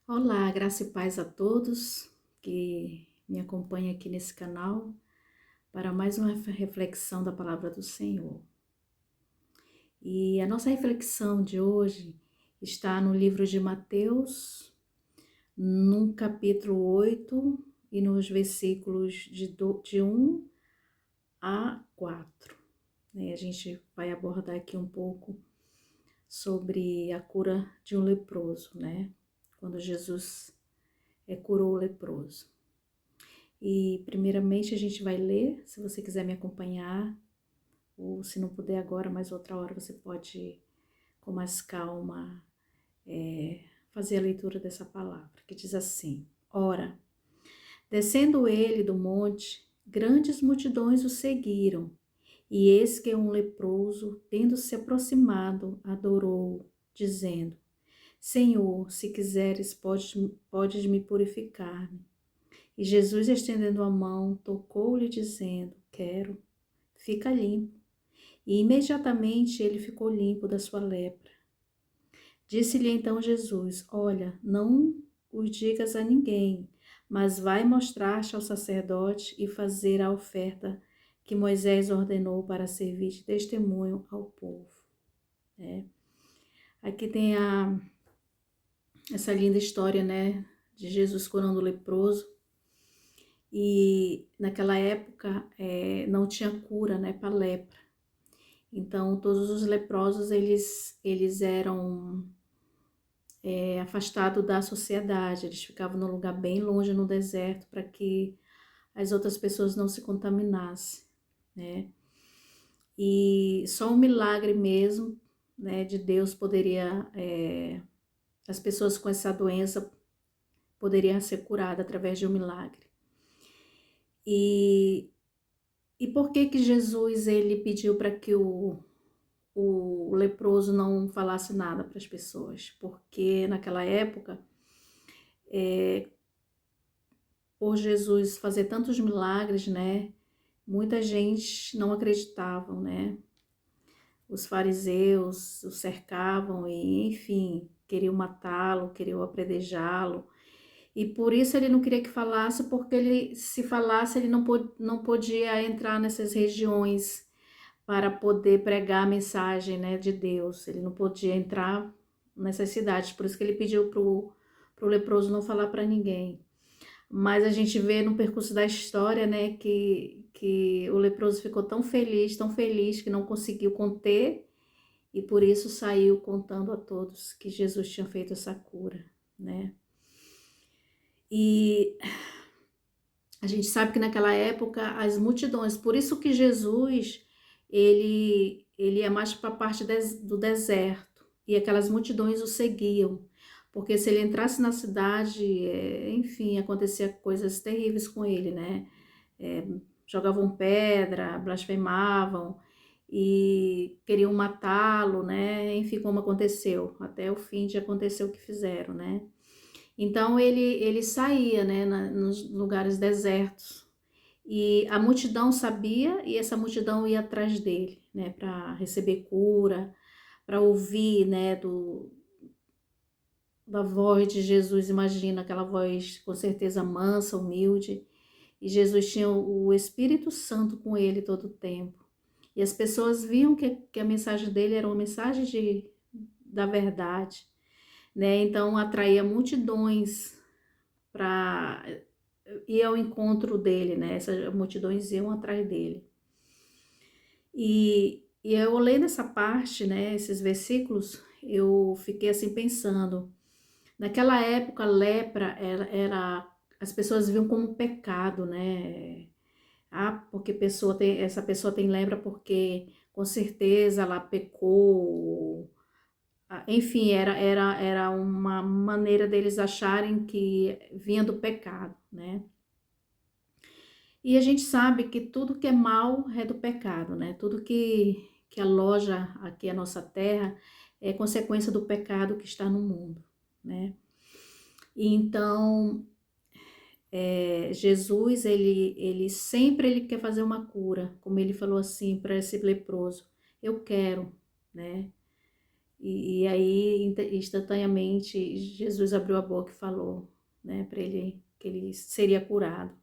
Olá, graça e paz a todos que me acompanham aqui nesse canal para mais uma reflexão da palavra do Senhor. E a nossa reflexão de hoje está no livro de Mateus, no capítulo 8 e nos versículos de 1 a 4. A gente vai abordar aqui um pouco sobre a cura de um leproso, né? Quando Jesus curou o leproso. E primeiramente a gente vai ler, se você quiser me acompanhar, ou se não puder agora, mas outra hora você pode, com mais calma, fazer a leitura dessa palavra, que diz assim: Ora, descendo ele do monte, grandes multidões o seguiram, e eis que um leproso, tendo se aproximado, adorou, dizendo: Senhor, se quiseres, podes me purificar-me. E Jesus, estendendo a mão, tocou-lhe, dizendo: Quero, fica limpo. E imediatamente ele ficou limpo da sua lepra. Disse-lhe então Jesus: Olha, não o digas a ninguém, mas vai mostrar-te ao sacerdote e fazer a oferta que Moisés ordenou para servir de testemunho ao povo. Aqui tem essa linda história, né, de Jesus curando o leproso. E naquela época não tinha cura, né, para lepra. Então todos os leprosos eles eram afastados da sociedade. Eles ficavam num lugar bem longe no deserto para que as outras pessoas não se contaminassem, né? E só um milagre mesmo, né, de Deus poderia as pessoas com essa doença poderiam ser curadas através de um milagre. E por que Jesus ele pediu para que o leproso não falasse nada para as pessoas? Porque naquela época, por Jesus fazer tantos milagres, né, muita gente não acreditava, né? Os fariseus o cercavam e, enfim, queriam matá-lo, queriam apredejá-lo. E por isso ele não queria que falasse, porque ele, se falasse, ele não podia entrar nessas regiões para poder pregar a mensagem, né, de Deus. Ele não podia entrar nessas cidades, por isso que ele pediu pro leproso não falar para ninguém. Mas a gente vê no percurso da história, né, que o leproso ficou tão feliz que não conseguiu conter e por isso saiu contando a todos que Jesus tinha feito essa cura, né? E a gente sabe que naquela época as multidões, por isso que Jesus ele ia mais para a parte do deserto e aquelas multidões o seguiam, porque se ele entrasse na cidade, enfim, acontecia coisas terríveis com ele, né? É, jogavam pedra, blasfemavam e queriam matá-lo, né? Enfim, como aconteceu, até o fim de acontecer o que fizeram, né? Então ele saía, né, nos lugares desertos e a multidão sabia e essa multidão ia atrás dele, né, para receber cura, para ouvir, né, da voz de Jesus. Imagina aquela voz com certeza mansa, humilde, e Jesus tinha o Espírito Santo com ele todo o tempo. E as pessoas viam que a mensagem dele era uma mensagem da verdade, né? Então atraía multidões para ir ao encontro dele, né? Essas multidões iam atrás dele. E eu lendo essa parte, né? Esses versículos, eu fiquei assim pensando. Naquela época, a lepra as pessoas viam como pecado, né? Ah, porque essa pessoa tem lepra porque com certeza ela pecou. Enfim, era uma maneira deles acharem que vinha do pecado, né? E a gente sabe que tudo que é mal é do pecado, né? Tudo que aloja aqui a nossa terra é consequência do pecado que está no mundo, né? E então, Jesus, ele sempre ele quer fazer uma cura, como ele falou assim para esse leproso, eu quero, né? E aí, instantaneamente, Jesus abriu a boca e falou, né, para ele que ele seria curado.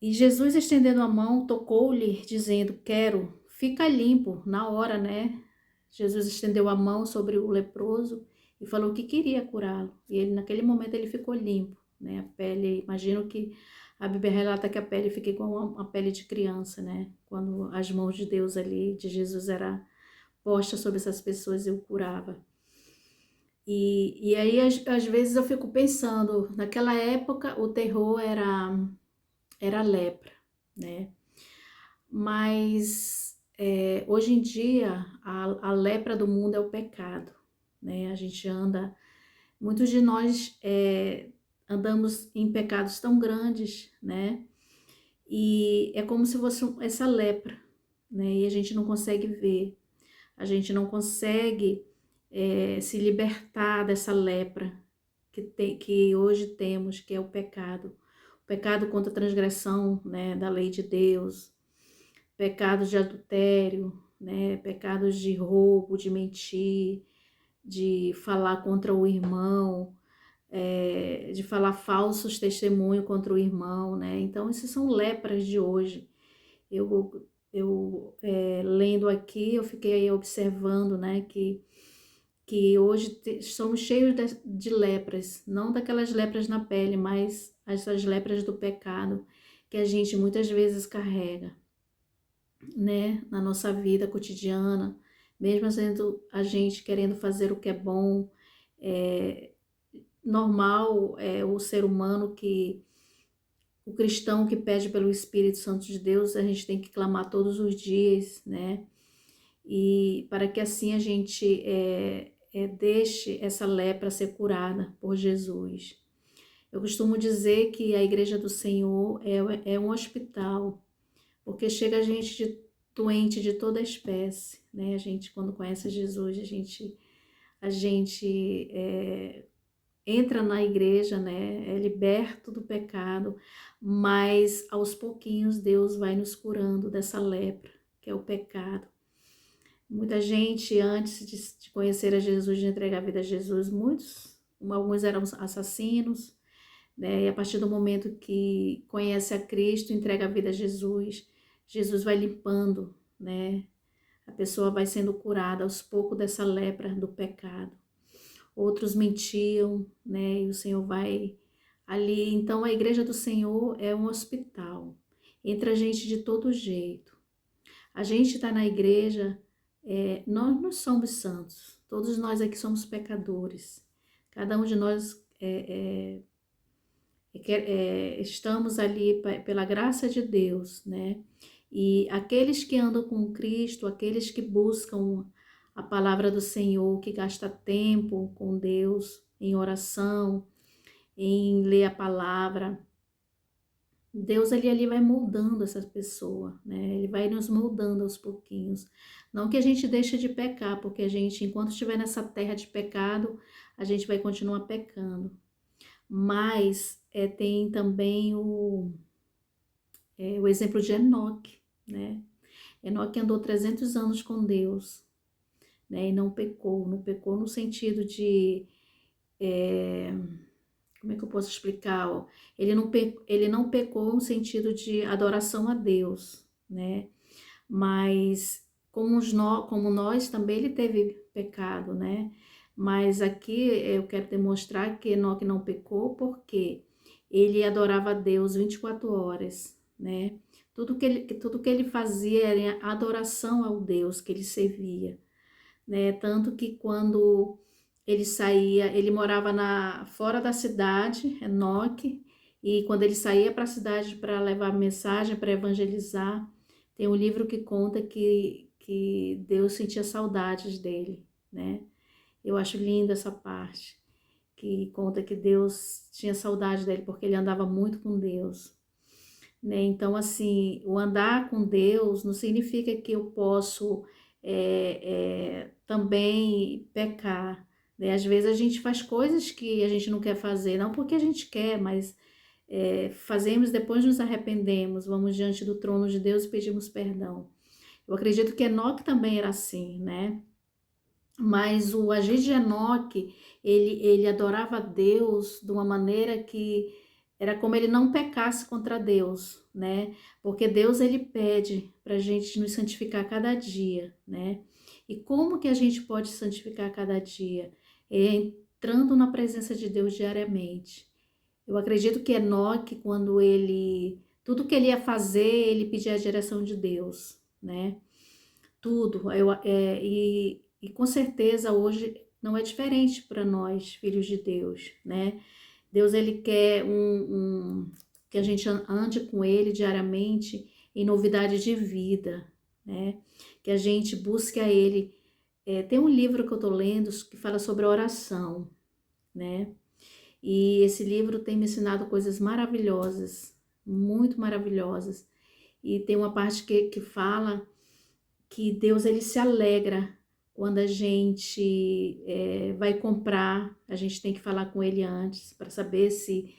E Jesus, estendendo a mão, tocou-lhe, dizendo, quero, fica limpo. Na hora, né? Jesus estendeu a mão sobre o leproso e falou que queria curá-lo. E ele, naquele momento, ele ficou limpo, né? A pele, imagino que a Bíblia relata que a pele fica igual uma pele de criança, né? Quando as mãos de Deus ali, de Jesus, era posta sobre essas pessoas e o curava. E aí, às vezes, eu fico pensando, naquela época, o terror era a lepra, né? Mas hoje em dia a lepra do mundo é o pecado, né? A gente muitos de nós andamos em pecados tão grandes, né? E é como se fosse essa lepra, né? E a gente não consegue ver, a gente não consegue se libertar dessa lepra que hoje temos, que é o pecado. O pecado contra a transgressão, né, da lei de Deus, pecados de adultério, né, pecados de roubo, de mentir, de falar contra o irmão, de falar falsos testemunhos contra o irmão, né? Então, esses são lepras de hoje. Eu lendo aqui, eu fiquei aí observando, né, que hoje somos cheios de lepras, não daquelas lepras na pele, mas essas lepras do pecado que a gente muitas vezes carrega, né, na nossa vida cotidiana, mesmo sendo a gente querendo fazer o que é bom, é normal, o ser humano o cristão que pede pelo Espírito Santo de Deus, a gente tem que clamar todos os dias, né, e para que assim a gente deixe essa lepra ser curada por Jesus. Eu costumo dizer que a Igreja do Senhor é um hospital, porque chega gente doente de toda espécie, né? A gente, quando conhece Jesus, a gente entra na igreja, né? É liberto do pecado, mas aos pouquinhos Deus vai nos curando dessa lepra, que é o pecado. Muita gente, antes de conhecer a Jesus, de entregar a vida a Jesus, alguns eram assassinos, né? E a partir do momento que conhece a Cristo, entrega a vida a Jesus, Jesus vai limpando, né? A pessoa vai sendo curada aos poucos dessa lepra do pecado. Outros mentiam, né? E o Senhor vai ali. Então, a igreja do Senhor é um hospital. Entra gente de todo jeito. A gente está na igreja, nós não somos santos. Todos nós aqui somos pecadores. Cada um de nós estamos ali pela graça de Deus, né? E aqueles que andam com Cristo, aqueles que buscam a palavra do Senhor, que gasta tempo com Deus, em oração, em ler a palavra, Deus ali vai moldando essa pessoa, né? Ele vai nos moldando aos pouquinhos. Não que a gente deixe de pecar, porque a gente, enquanto estiver nessa terra de pecado, a gente vai continuar pecando. Mas tem também o exemplo de Enoque, né? Enoque andou 300 anos com Deus, né? E não pecou no sentido de, como é que eu posso explicar? Ó? Ele não pecou no sentido de adoração a Deus, né? Mas como nós também ele teve pecado, né? Mas aqui eu quero demonstrar que Enoque não pecou porque ele adorava a Deus 24 horas, né? Tudo que ele fazia era adoração ao Deus que ele servia, né? Tanto que quando ele saía, ele morava fora da cidade, Enoque, e quando ele saía para a cidade para levar mensagem, para evangelizar, tem um livro que conta que Deus sentia saudades dele, né? Eu acho linda essa parte, que conta que Deus tinha saudade dele porque ele andava muito com Deus, né? Então, assim, o andar com Deus não significa que eu posso também pecar, né? Às vezes a gente faz coisas que a gente não quer fazer, não porque a gente quer, mas fazemos, depois nos arrependemos, vamos diante do trono de Deus e pedimos perdão. Eu acredito que Enoque também era assim, né? Mas o agir de Enoque, ele adorava a Deus de uma maneira que era como ele não pecasse contra Deus, né? Porque Deus, ele pede para a gente nos santificar cada dia, né? E como que a gente pode santificar cada dia? É entrando na presença de Deus diariamente. Eu acredito que Enoque, quando tudo que ele ia fazer, ele pedia a direção de Deus, né? Tudo. E com certeza hoje não é diferente para nós, filhos de Deus, né? Deus, ele quer que a gente ande com ele diariamente em novidade de vida, né? Que a gente busque a ele. Tem um livro que eu tô lendo que fala sobre oração, né? E esse livro tem me ensinado coisas maravilhosas, muito maravilhosas. E tem uma parte que fala que Deus, ele se alegra quando a gente vai comprar. A gente tem que falar com ele antes para saber se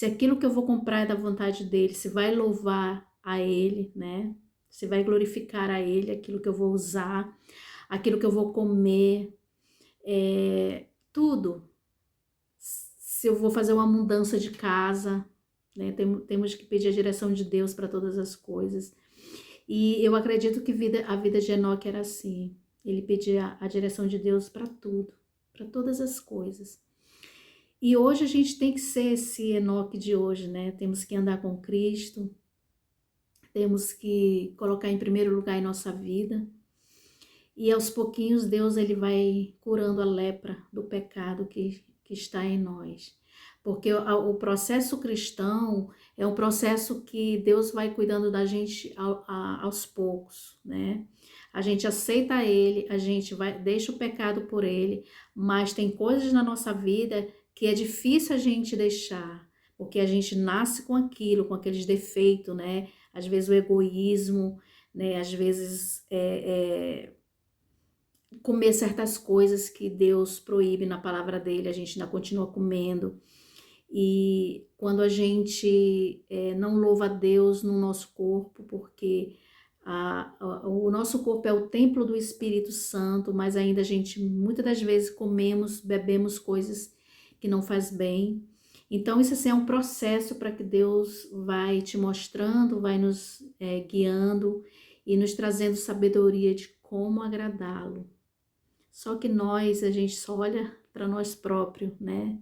aquilo que eu vou comprar é da vontade dele, se vai louvar a ele, né? Se vai glorificar a ele aquilo que eu vou usar, aquilo que eu vou comer, tudo. Se eu vou fazer uma mudança de casa, né? Temos que pedir a direção de Deus para todas as coisas. E eu acredito que a vida de Enoque era assim. Ele pedia a direção de Deus para tudo, para todas as coisas. E hoje a gente tem que ser esse Enoque de hoje, né? Temos que andar com Cristo, temos que colocar em primeiro lugar em nossa vida. E aos pouquinhos Deus, ele vai curando a lepra do pecado que está em nós. Porque o processo cristão é um processo que Deus vai cuidando da gente aos poucos, né? A gente aceita ele, a gente deixa o pecado por ele, mas tem coisas na nossa vida que é difícil a gente deixar, porque a gente nasce com aquilo, com aqueles defeitos, né? Às vezes o egoísmo, né? Às vezes comer certas coisas que Deus proíbe na palavra dele, a gente ainda continua comendo. E quando a gente não louva a Deus no nosso corpo, porque o nosso corpo é o templo do Espírito Santo, mas ainda a gente muitas das vezes comemos, bebemos coisas que não faz bem. Então isso assim, é um processo para que Deus vai te mostrando, vai nos guiando e nos trazendo sabedoria de como agradá-lo. Só que a gente só olha para nós próprios, né?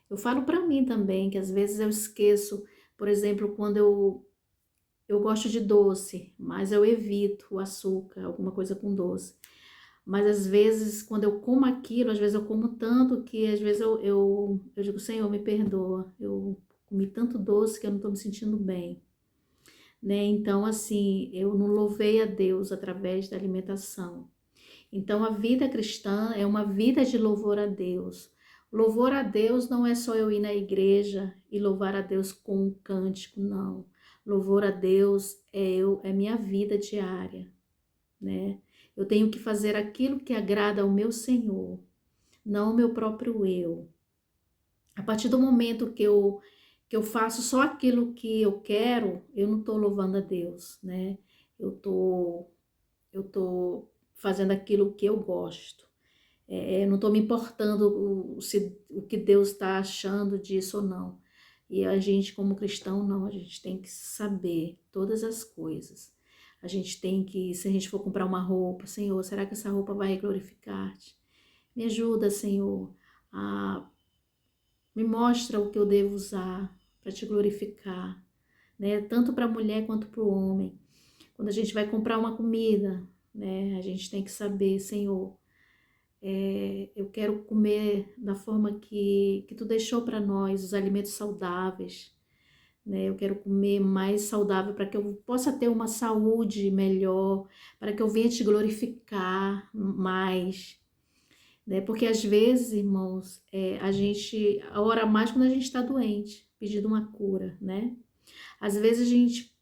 Eu falo para mim também, que às vezes eu esqueço, por exemplo, quando eu gosto de doce, mas eu evito o açúcar, alguma coisa com doce. Mas às vezes, quando eu como aquilo, às vezes eu como tanto que às vezes eu digo, Senhor, me perdoa, eu comi tanto doce que eu não estou me sentindo bem, né? Então, assim, eu não louvei a Deus através da alimentação. Então, a vida cristã é uma vida de louvor a Deus. Louvor a Deus não é só eu ir na igreja e louvar a Deus com um cântico, não. Louvor a Deus é minha vida diária, né? Eu tenho que fazer aquilo que agrada ao meu Senhor, não o meu próprio eu. A partir do momento que eu faço só aquilo que eu quero, eu não estou louvando a Deus, né? Eu tô fazendo aquilo que eu gosto. Eu não estou me importando o que Deus está achando disso ou não. E a gente, como cristão, não, a gente tem que saber todas as coisas. A gente tem que, se a gente for comprar uma roupa, Senhor, será que essa roupa vai glorificar-te? Me ajuda, Senhor, me mostra o que eu devo usar para te glorificar, né? Tanto para a mulher quanto para o homem. Quando a gente vai comprar uma comida, né? A gente tem que saber, Senhor, eu quero comer da forma que tu deixou para nós, os alimentos saudáveis, né? Eu quero comer mais saudável para que eu possa ter uma saúde melhor, para que eu venha te glorificar mais, né? Porque às vezes, irmãos, a gente ora mais quando a gente está doente, pedindo uma cura, né? Às vezes a gente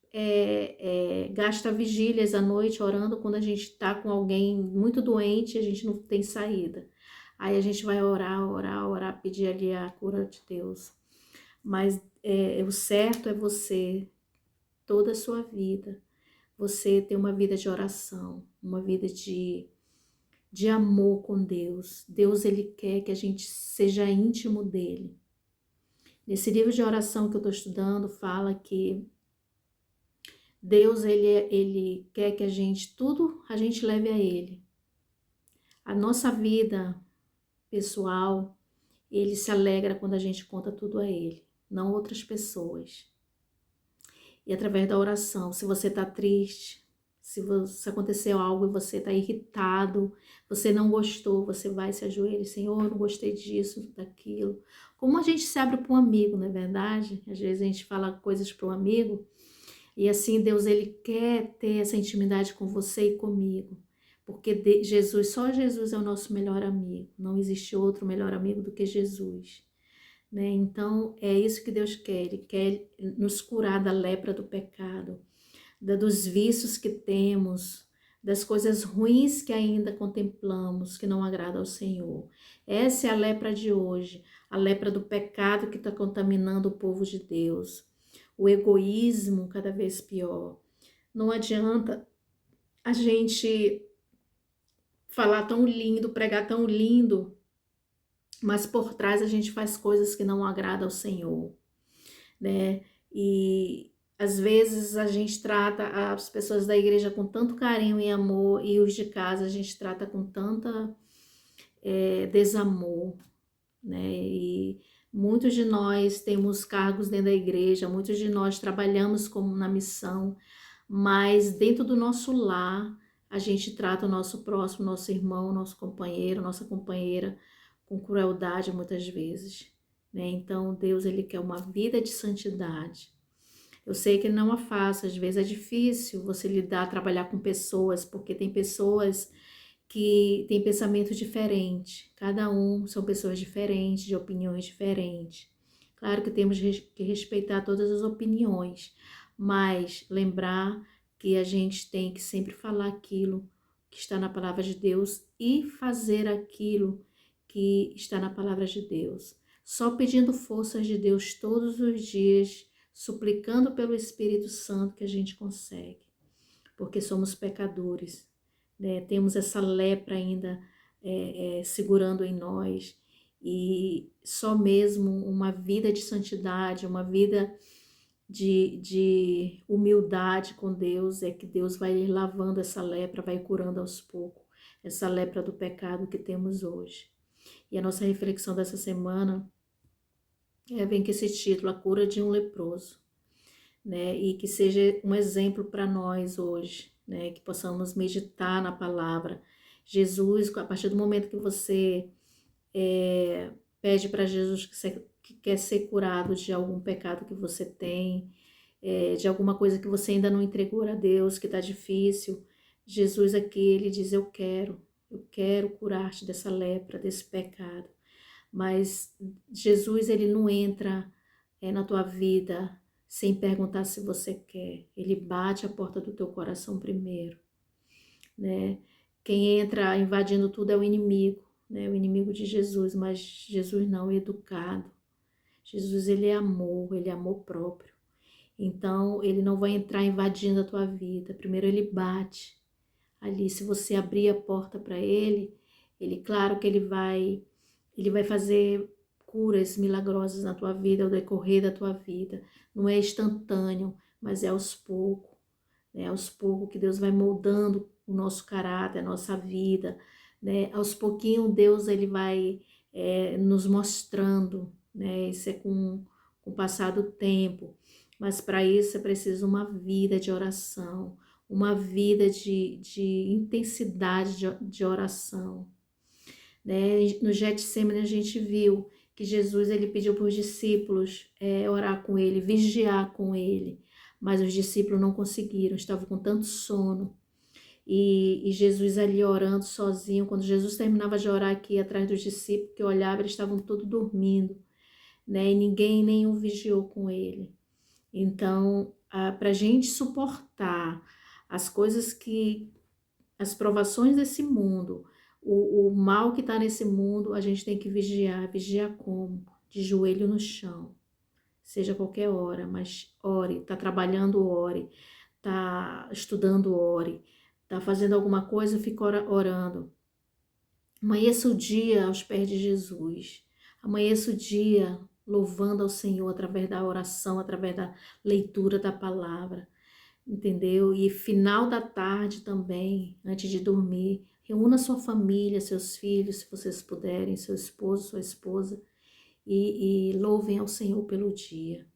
gasta vigílias à noite orando quando a gente está com alguém muito doente e a gente não tem saída. Aí a gente vai orar, orar, orar, pedir ali a cura de Deus. Mas o certo é você, toda a sua vida, você ter uma vida de oração, uma vida de de amor com Deus. Deus, ele quer que a gente seja íntimo dele. Nesse livro de oração que eu estou estudando, fala que Deus, ele quer que tudo a gente leve a ele. A nossa vida pessoal, ele se alegra quando a gente conta tudo a ele, não outras pessoas. E através da oração, se você está triste, se aconteceu algo e você está irritado, você não gostou, você vai se ajoelha, Senhor, eu não gostei disso, daquilo. Como a gente se abre para um amigo, não é verdade? Às vezes a gente fala coisas para um amigo e assim Deus, ele quer ter essa intimidade com você e comigo. Porque Jesus, só Jesus é o nosso melhor amigo. Não existe outro melhor amigo do que Jesus. Né? Então, é isso que Deus quer. Ele quer nos curar da lepra do pecado, dos vícios que temos, das coisas ruins que ainda contemplamos, que não agradam ao Senhor. Essa é a lepra de hoje, a lepra do pecado que está contaminando o povo de Deus. O egoísmo cada vez pior. Não adianta a gente falar tão lindo, pregar tão lindo, mas por trás a gente faz coisas que não agradam ao Senhor, né? E às vezes a gente trata as pessoas da igreja com tanto carinho e amor e os de casa a gente trata com tanta desamor, né? E muitos de nós temos cargos dentro da igreja, muitos de nós trabalhamos como na missão, mas dentro do nosso lar a gente trata o nosso próximo, nosso irmão, nosso companheiro, nossa companheira com crueldade muitas vezes, né? Então Deus, ele quer uma vida de santidade. Eu sei que não é fácil, às vezes é difícil você lidar, trabalhar com pessoas, porque tem pessoas que têm pensamento diferente, cada um são pessoas diferentes, de opiniões diferentes. Claro que temos que respeitar todas as opiniões, mas lembrar que a gente tem que sempre falar aquilo que está na palavra de Deus e fazer aquilo que está na palavra de Deus. Só pedindo forças de Deus todos os dias, suplicando pelo Espírito Santo que a gente consegue, porque somos pecadores, né? Temos essa lepra ainda segurando em nós, e só mesmo uma vida de santidade, uma vida de humildade com Deus é que Deus vai lavando essa lepra, vai curando aos poucos essa lepra do pecado que temos hoje. E a nossa reflexão dessa semana vem com esse título, A Cura de um Leproso, né? E que seja um exemplo para nós hoje, né? Que possamos meditar na palavra. Jesus, a partir do momento que você pede para Jesus que quer ser curado de algum pecado que você tem, de alguma coisa que você ainda não entregou a Deus, que está difícil, Jesus aqui, ele diz, eu quero curar-te dessa lepra, desse pecado. Mas Jesus, ele não entra na tua vida sem perguntar se você quer. Ele bate a porta do teu coração primeiro, né? Quem entra invadindo tudo é o inimigo, né? O inimigo de Jesus, mas Jesus não, é educado. Jesus, ele é amor próprio. Então, ele não vai entrar invadindo a tua vida. Primeiro ele bate ali. Se você abrir a porta para ele, claro que ele vai fazer curas milagrosas na tua vida, ao decorrer da tua vida. Não é instantâneo, mas é aos poucos. Né? Aos poucos que Deus vai moldando o nosso caráter, a nossa vida. Né? Aos pouquinhos Deus, ele vai nos mostrando. Né? Isso é com o passar do tempo. Mas para isso é preciso uma vida de oração, uma vida de intensidade de oração. Né? No Getsemane a gente viu que Jesus, ele pediu para os discípulos orar com ele, vigiar com ele, mas os discípulos não conseguiram, estavam com tanto sono. E Jesus ali orando sozinho, quando Jesus terminava de orar aqui atrás dos discípulos, que olhava, eles estavam todos dormindo, né? E ninguém nenhum vigiou com ele. Então, para a gente suportar as coisas as provações desse mundo, o mal que está nesse mundo, a gente tem que vigiar. Vigiar como? De joelho no chão, seja qualquer hora, mas ore, está trabalhando, ore, está estudando, ore, está fazendo alguma coisa, fica orando. Amanheça o dia aos pés de Jesus. Amanheça o dia louvando ao Senhor através da oração, através da leitura da palavra, entendeu? E final da tarde também, antes de dormir, reúna sua família, seus filhos, se vocês puderem, seu esposo, sua esposa, e louvem ao Senhor pelo dia.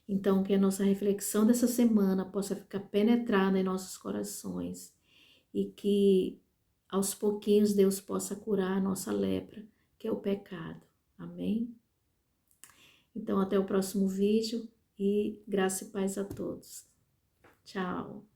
Então, que a nossa reflexão dessa semana possa ficar penetrada em nossos corações e que aos pouquinhos Deus possa curar a nossa lepra, que é o pecado. Amém? Então, até o próximo vídeo e graça e paz a todos. Tchau!